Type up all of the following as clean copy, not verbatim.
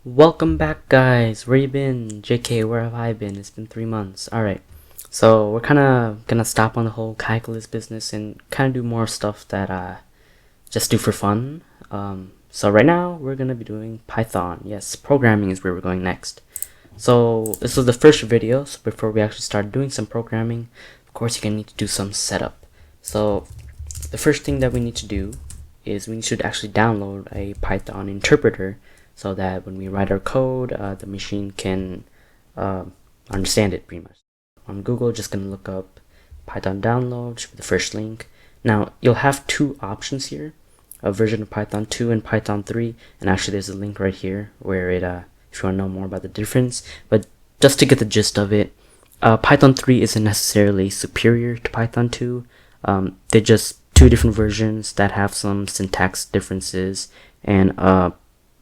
Welcome back, guys. Where you been? JK, where have I been? It's been 3 months. Alright, so we're kind of gonna stop on the whole calculus business and kind of do more stuff that I just do for fun. So right now we're gonna be doing Python. Yes, programming is where we're going next. So this was the first video, so before we actually start doing some programming, of course you're gonna need to do some setup. So the first thing that we need to do is we should actually download a Python interpreter so that when we write our code, the machine can understand it pretty much. On Google, just gonna look up Python download, should be the first link. Now, you'll have two options here, a version of Python 2 and Python 3, and actually there's a link right here where it, if you want to know more about the difference, but just to get the gist of it, Python 3 isn't necessarily superior to Python 2. They're just two different versions that have some syntax differences and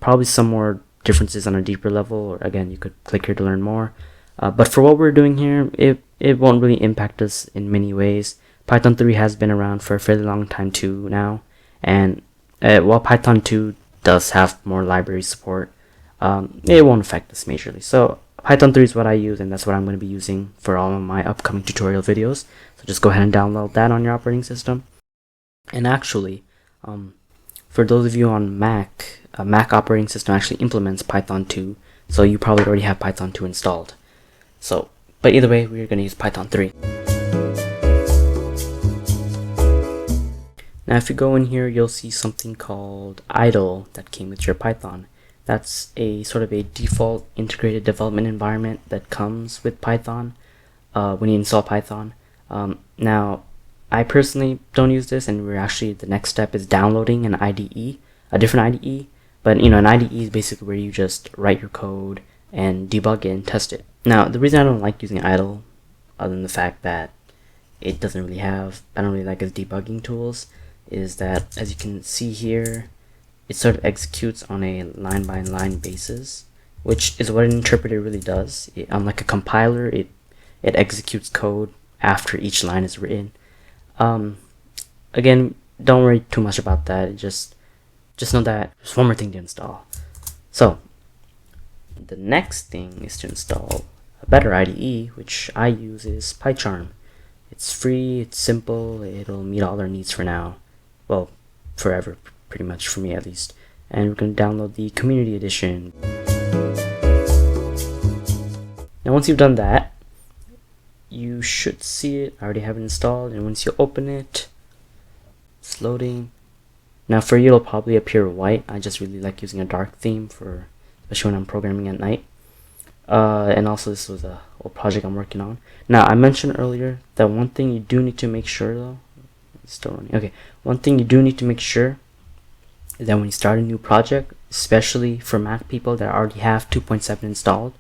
probably some more differences on a deeper level, or again, you could click here to learn more. But for what we're doing here, it won't really impact us in many ways. Python 3 has been around for a fairly long time too now, and while Python 2 does have more library support, it won't affect us majorly. So Python 3 is what I use, and that's what I'm going to be using for all of my upcoming tutorial videos. So just go ahead and download that on your operating system. And actually, for those of you on Mac, a Mac operating system actually implements Python 2, so you probably already have Python 2 installed. So, but either way, we're going to use Python 3. Now if you go in here, you'll see something called idle that came with your Python. That's a sort of a default integrated development environment that comes with Python when you install Python. Now, I personally don't use this, and we're actually, the next step is downloading an IDE, a different IDE. But you know, an IDE is basically where you just write your code and debug it and test it. Now, the reason I don't like using idle, other than the fact that it doesn't really have, I don't really like its debugging tools, is that as you can see here, it sort of executes on a line by line basis, which is what an interpreter really does. Unlike a compiler, it executes code after each line is written. Again, don't worry too much about that. Just know that there's one more thing to install. So the next thing is to install a better IDE, which I use is Pycharm. It's free, it's simple, it'll meet all our needs for now. Well, forever, pretty much, for me at least. And we're going to download the community edition. Now once you've done that, you should see it. I already have it installed, and once you open it, it's loading. Now for you, it'll probably appear white. I just really like using a dark theme, for especially when I'm programming at night. And also, this was a old project I'm working on. Now I mentioned earlier that one thing you do need to make sure, though, it's still running. Okay, one thing you do need to make sure is that when you start a new project, especially for Mac people that already have 2.7 installed,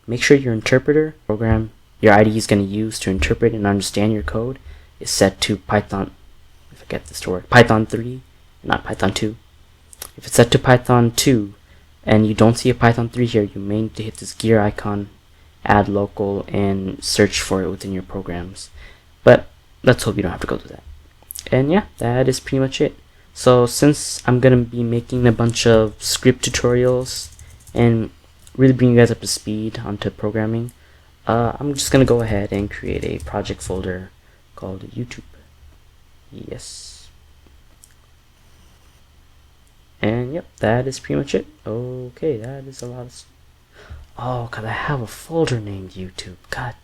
make sure your interpreter program your IDE is going to use to interpret and understand your code is set to Python. If I get this to work, Python 3, not Python 2. If it's set to Python 2 and you don't see a Python 3 here, you may need to hit this gear icon, add local, and search for it within your programs. But let's hope you don't have to go through that. And yeah, that is pretty much it. So since I'm going to be making a bunch of script tutorials and really bring you guys up to speed onto programming, I'm just going to go ahead and create a project folder called YouTube. Yes. And yep, that is pretty much it. Okay, that is a lot of... Oh, because I have a folder named YouTube. God